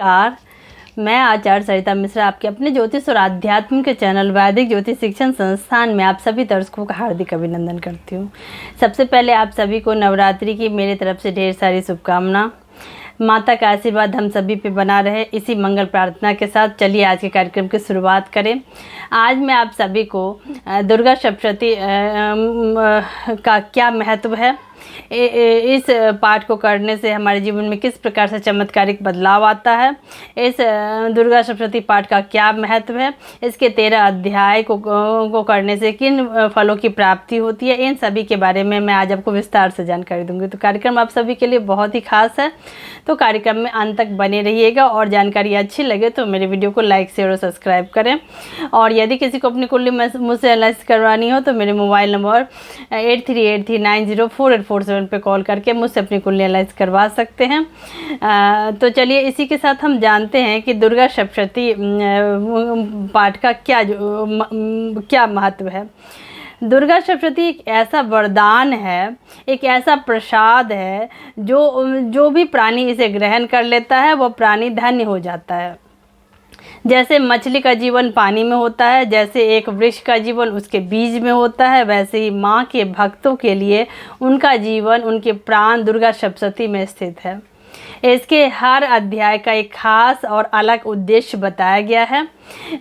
नमस्कार। मैं आचार्य सरिता मिश्रा आपके अपने ज्योतिष और आध्यात्म के चैनल वैदिक ज्योतिष शिक्षण संस्थान में आप सभी दर्शकों का हार्दिक अभिनंदन करती हूँ। सबसे पहले आप सभी को नवरात्रि की मेरी तरफ से ढेर सारी शुभकामना। माता का आशीर्वाद हम सभी पे बना रहे, इसी मंगल प्रार्थना के साथ चलिए आज के कार्यक्रम की शुरुआत करें। आज मैं आप सभी को दुर्गा सप्तशती का क्या महत्व है, इस पाठ को करने से हमारे जीवन में किस प्रकार से चमत्कारिक बदलाव आता है, इस दुर्गा सप्तशती पाठ का क्या महत्व है, इसके 13 अध्याय को करने से किन फलों की प्राप्ति होती है, इन सभी के बारे में मैं आज आपको विस्तार से जानकारी दूंगी। तो कार्यक्रम आप सभी के लिए बहुत ही खास है, तो कार्यक्रम में अंत तक बने रहिएगा और जानकारी अच्छी लगे तो मेरे वीडियो को लाइक शेयर और सब्सक्राइब करें। और यदि किसी को अपनी कुंडली मुझसे एनालिसिस करवानी हो तो मेरे मोबाइल नंबर 8383904847 पे कॉल करके मुझसे अपनी कुंडली एनालिसिस करवा सकते हैं। तो चलिए इसी के साथ हम जानते हैं कि दुर्गा सप्तशती पाठ का क्या महत्व है। दुर्गा सप्तशती एक ऐसा वरदान है, एक ऐसा प्रसाद है जो भी प्राणी इसे ग्रहण कर लेता है वह प्राणी धन्य हो जाता है। जैसे मछली का जीवन पानी में होता है, जैसे एक वृक्ष का जीवन उसके बीज में होता है, वैसे ही माँ के भक्तों के लिए उनका जीवन, उनके प्राण दुर्गा सप्तशती में स्थित है। इसके हर अध्याय का एक खास और अलग उद्देश्य बताया गया है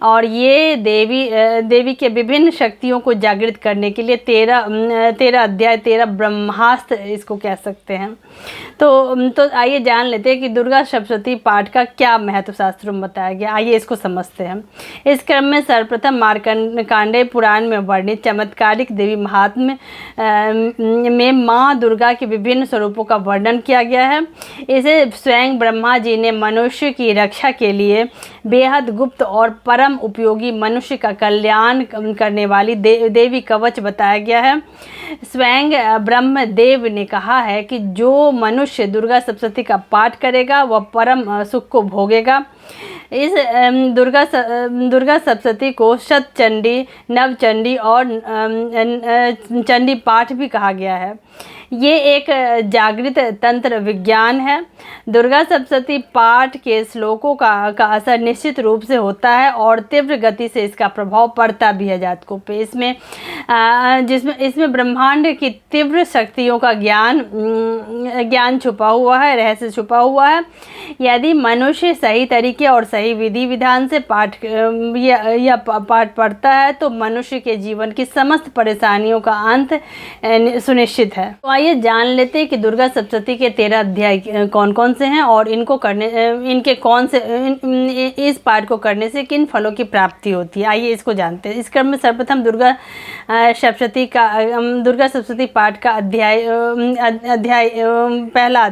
और ये देवी के विभिन्न शक्तियों को जागृत करने के लिए 13 अध्याय, 13 ब्रह्मास्त्र इसको कह सकते हैं। तो आइए जान लेते हैं कि दुर्गा सप्तशती पाठ का क्या महत्व शास्त्रों में बताया गया। आइए इसको समझते हैं। इस क्रम में सर्वप्रथम मार्कंडेय पुराण में वर्णित चमत्कारिक देवी महात्म्य में माँ दुर्गा के विभिन्न स्वरूपों का वर्णन किया गया है। इसे स्वयं ब्रह्मा जी ने मनुष्य की रक्षा के लिए बेहद गुप्त और परम उपयोगी, मनुष्य का कल्याण करने वाली देवी कवच बताया गया है। स्वयं ब्रह्मदेव ने कहा है कि जो मनुष्य दुर्गा सप्तशती का पाठ करेगा वह परम सुख को भोगेगा। इस दुर्गा सप्तशती को शतचंडी, नवचंडी और चंडी पाठ भी कहा गया है। ये एक जागृत तंत्र विज्ञान है। दुर्गा सप्तशती पाठ के श्लोकों का असर निश्चित रूप से होता है और तीव्र गति से इसका प्रभाव पड़ता भी है जातकों पे। इसमें ब्रह्मांड की तीव्र शक्तियों का ज्ञान छुपा हुआ है, रहस्य छुपा हुआ है। यदि मनुष्य सही तरीके और सही विधि विधान से पाठ पढ़ता है तो मनुष्य के जीवन की समस्त परेशानियों का अंत सुनिश्चित है। तो आइए जान लेते हैं कि दुर्गा सप्तशती के 13 अध्याय कौन कौन से हैं और इस पाठ को करने से किन फलों की प्राप्ति होती है। आइए इसको जानते हैं। इस क्रम में सर्वप्रथम दुर्गा सप्तशती पाठ का पहला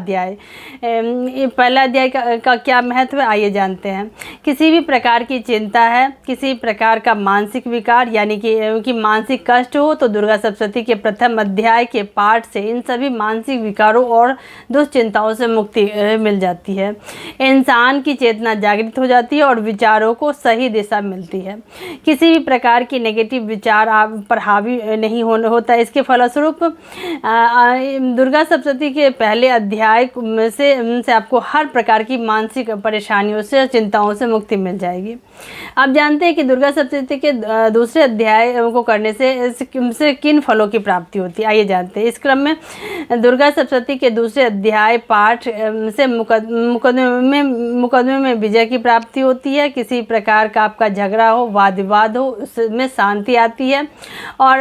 अध्याय का क्या महत्व है, आइए जानते हैं। किसी भी प्रकार की चिंता है, किसी प्रकार का मानसिक विकार यानी कि मानसिक कष्ट हो तो दुर्गा सप्तशती के प्रथम अध्याय के पाठ से इन सभी मानसिक विकारों और दुश्चिंताओं से मुक्ति मिल जाती है। इंसान की चेतना जागृत हो जाती है और विचारों को सही दिशा मिलती है। किसी भी प्रकार की नेगेटिव विचार आप पर हावी नहीं होता। इसके फलस्वरूप दुर्गा सप्तशती के पहले अध्याय से आपको हर प्रकार की मानसिक परेशानियों से, चिंताओं से मुक्ति मिल जाएगी। अब जानते हैं कि दुर्गा सप्तशती के दूसरे अध्याय को करने से किन फलों की प्राप्ति होती है। आइए जानते हैं। इस क्रम में दुर्गा सप्तशती के दूसरे अध्याय पाठ से मुकदमे में विजय की प्राप्ति होती है। किसी प्रकार का आपका झगड़ा हो, वाद विवाद हो, उसमें शांति आती है और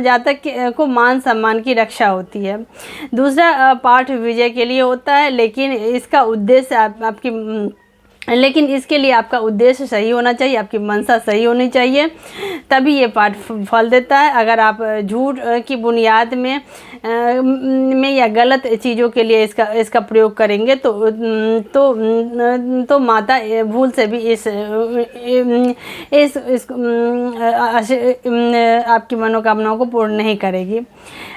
जातक को मान सम्मान की रक्षा होती है। दूसरा पाठ विजय के लिए होता है, लेकिन इसके लिए आपका उद्देश्य सही होना चाहिए, आपकी मनसा सही होनी चाहिए, तभी ये पाठ फल देता है। अगर आप झूठ की बुनियाद में या गलत चीज़ों के लिए इसका प्रयोग करेंगे तो माता भूल से भी आपकी मनोकामनाओं को पूर्ण नहीं करेगी।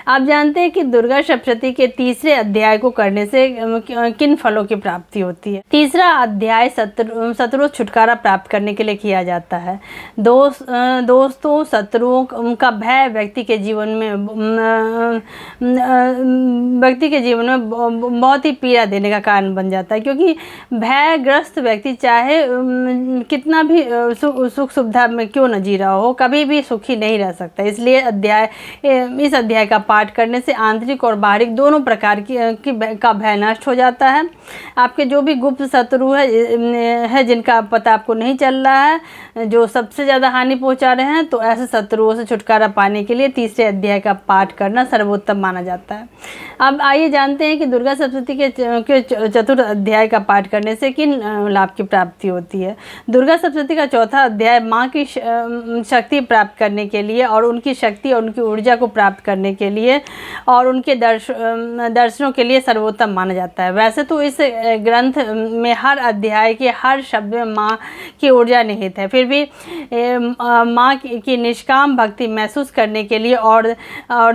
आप जानते हैं कि दुर्गा सप्तशती के तीसरे अध्याय को करने से किन फलों की प्राप्ति होती है। तीसरा अध्याय शत्रु छुटकारा प्राप्त करने के लिए किया जाता है। दोस्तों, शत्रुओं का भय व्यक्ति के जीवन में बहुत ही पीड़ा देने का कारण बन जाता है, क्योंकि भयग्रस्त व्यक्ति चाहे कितना भी सुख सुविधा में क्यों न जी रहा हो, कभी भी सुखी नहीं रह सकता। इसलिए इस अध्याय का पाठ करने से आंतरिक और बाहरिक दोनों प्रकार का भय नष्ट हो जाता है। आपके जो भी गुप्त शत्रु है जिनका पता आपको नहीं चल रहा है, जो सबसे ज़्यादा हानि पहुंचा रहे हैं, तो ऐसे शत्रुओं से छुटकारा पाने के लिए तीसरे अध्याय का पाठ करना सर्वोत्तम माना जाता है। अब आइए जानते हैं कि दुर्गा सप्तशती के चतुर्थ अध्याय का पाठ करने से किन लाभ की प्राप्ति होती है। दुर्गा सप्तशती का चौथा अध्याय माँ की शक्ति प्राप्त करने के लिए और उनकी शक्ति और उनकी ऊर्जा को प्राप्त करने के लिए और उनके दर्शनों के लिए सर्वोत्तम माना जाता है। वैसे तो इस ग्रंथ में हर अध्याय के हर शब्द में माँ की ऊर्जा निहित है, फिर भी माँ की निष्काम भक्ति महसूस करने के लिए और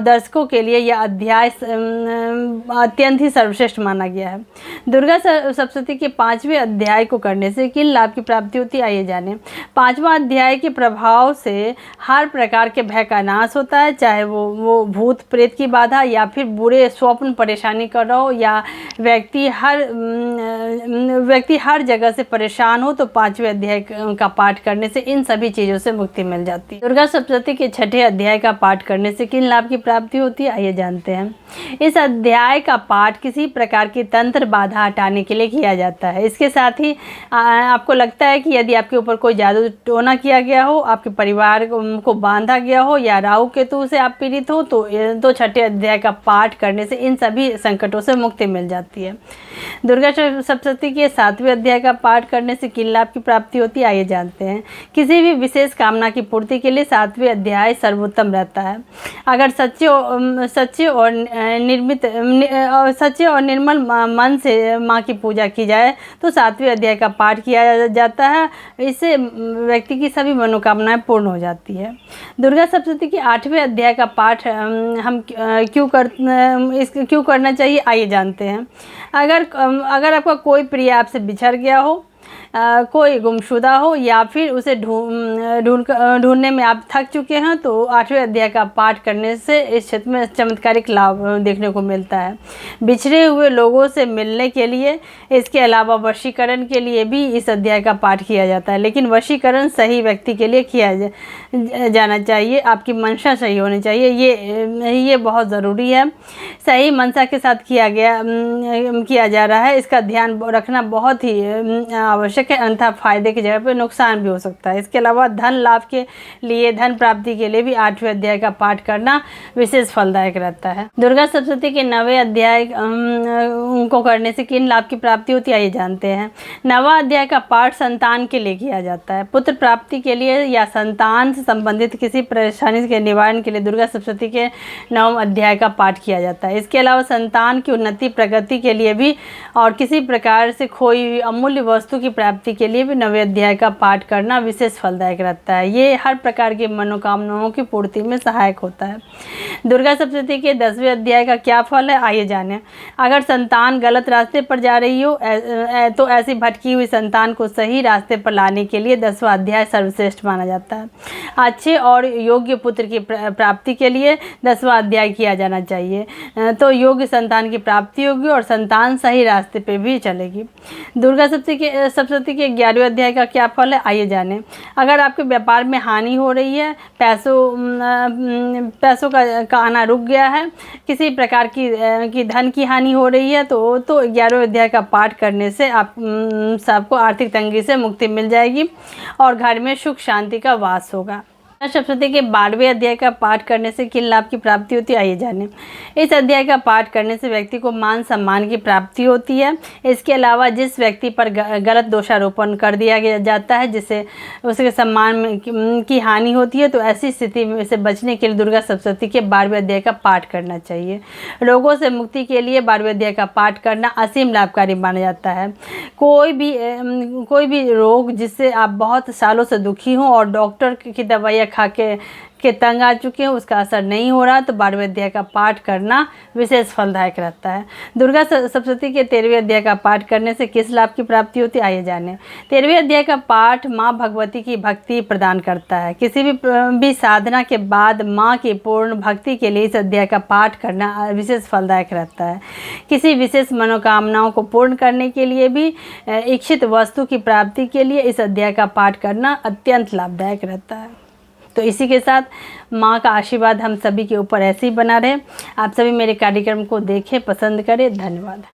दर्शकों के लिए यह अध्याय अत्यंत ही सर्वश्रेष्ठ माना गया है। दुर्गा सप्तशती के 5वें अध्याय को करने से किन लाभ की प्राप्ति होती है, आइए जानें। 5वां अध्याय के प्रभाव से हर प्रकार के भय का नाश होता है, चाहे वो भूत प्रेत की बाधा या फिर बुरे स्वप्न परेशानी कर रहा हो या व्यक्ति हर जगह से परेशान हो, तो 5वें अध्याय का पाठ करने से इन सभी चीज़ों से मुक्ति मिल जाती है। दुर्गा सप्तशती के 6ठे अध्याय का पाठ करने से किन लाभ की प्राप्ति होती है, आइए जानते हैं। इस अध्याय का पाठ किसी प्रकार की तंत्र बाधा हटाने के लिए किया जाता है। इसके साथ ही आपको लगता है कि यदि आपके ऊपर कोई जादू टोना किया गया हो, आपके परिवार को बांधा गया हो या राहु केतु से आप पीड़ित हो, तो 6ठे अध्याय का पाठ करने से इन सभी संकटों से मुक्ति मिल जाती है। दुर्गा सप्तशती के 7वें अध्याय का पाठ करने से किन लाभ की प्राप्ति होती है, आइए जानते हैं। किसी भी विशेष कामना की पूर्ति के लिए 7वें अध्याय सर्वोत्तम रहता है। अगर सच्चे और निर्मल मन से माँ की पूजा की जाए तो 7वें अध्याय का पाठ किया जाता है। इससे व्यक्ति की सभी मनोकामनाएं पूर्ण हो जाती है। दुर्गा सप्तशती के 8वें अध्याय का पाठ हम क्यों करना चाहिए, आइए जानते हैं। अगर आपका कोई प्रिय आपसे बिछड़ गया हो, कोई गुमशुदा हो या फिर उसे ढूंढने में आप थक चुके हैं, तो 8वें अध्याय का पाठ करने से इस क्षेत्र में चमत्कारिक लाभ देखने को मिलता है। बिछड़े हुए लोगों से मिलने के लिए, इसके अलावा वशीकरण के लिए भी इस अध्याय का पाठ किया जाता है, लेकिन वशीकरण सही व्यक्ति के लिए किया जाना चाहिए। आपकी मंशा सही होनी चाहिए, ये बहुत ज़रूरी है। सही मंशा के साथ किया जा रहा है, इसका ध्यान रखना बहुत ही आवश्यक है, अन्यथा फायदे की जगह पर नुकसान भी हो सकता है। इसके अलावा धन लाभ के लिए, धन प्राप्ति के लिए भी 8वें अध्याय का पाठ करना विशेष फलदायक रहता है। दुर्गा सप्तशती के 9वें अध्याय को करने से किन लाभ की प्राप्ति होती है, आइए जानते हैं। 9वां अध्याय का पाठ संतान के लिए किया जाता है। पुत्र प्राप्ति के लिए या संतान से संबंधित किसी परेशानी के निवारण के लिए दुर्गा सप्तशती के 9वें अध्याय का पाठ किया जाता है। इसके अलावा संतान की उन्नति प्रगति के लिए भी और किसी प्रकार से खोई अमूल्य वस्तु की प्राप्ति के लिए भी 9वें अध्याय का पाठ करना विशेष फलदायक रहता है। ये हर प्रकार की मनोकामनाओं की पूर्ति में सहायक होता है। दुर्गा सप्तशती के 10वें अध्याय का क्या फल है, आइए जानें। अगर संतान गलत रास्ते पर जा रही हो तो ऐसी भटकी हुई संतान को सही रास्ते पर लाने के लिए 10वां अध्याय सर्वश्रेष्ठ माना जाता है। अच्छे और योग्य पुत्र की प्राप्ति के लिए 10वां अध्याय किया जाना चाहिए, तो योग्य संतान की प्राप्ति होगी और संतान सही रास्ते पर भी चलेगी। दुर्गा सप्तशती के 11वें अध्याय का क्या फल है, आइए जानें। अगर आपके व्यापार में हानि हो रही है, पैसों का आना रुक गया है, किसी प्रकार की धन की हानि हो रही है, तो 11वें अध्याय का पाठ करने से आप सबको आर्थिक तंगी से मुक्ति मिल जाएगी और घर में सुख शांति का वास होगा। सप्तशती के 12वें अध्याय का पाठ करने से किन लाभ की प्राप्ति होती है, आइए जानें। इस अध्याय का पाठ करने से व्यक्ति को मान सम्मान की प्राप्ति होती है। इसके अलावा जिस व्यक्ति पर गलत दोषारोपण कर दिया जाता है, जिससे उसके सम्मान की हानि होती है, तो ऐसी स्थिति में से बचने के लिए दुर्गा सप्तशती के 12वें अध्याय का पाठ करना चाहिए। रोगों से मुक्ति के लिए 12वें अध्याय का पाठ करना असीम लाभकारी माना जाता है। कोई भी रोग जिससे आप बहुत सालों से दुखी हों और डॉक्टर की दवाइयाँ खा के तंग आ चुके हैं, उसका असर नहीं हो रहा, तो 12वें अध्याय का पाठ करना विशेष फलदायक रहता है। दुर्गा सप्तशती के 13वें अध्याय का पाठ करने से किस लाभ की प्राप्ति होती है, आइए जानें। 13वें अध्याय का पाठ माँ भगवती की भक्ति प्रदान करता है। किसी भी साधना के बाद माँ की पूर्ण भक्ति के लिए इस अध्याय का पाठ करना विशेष फलदायक रहता है। किसी विशेष मनोकामनाओं को पूर्ण करने के लिए भी इच्छित वस्तु की प्राप्ति के लिए इस अध्याय का पाठ करना अत्यंत लाभदायक रहता है। तो इसी के साथ माँ का आशीर्वाद हम सभी के ऊपर ऐसे ही बना रहे। आप सभी मेरे कार्यक्रम को देखें, पसंद करें। धन्यवाद।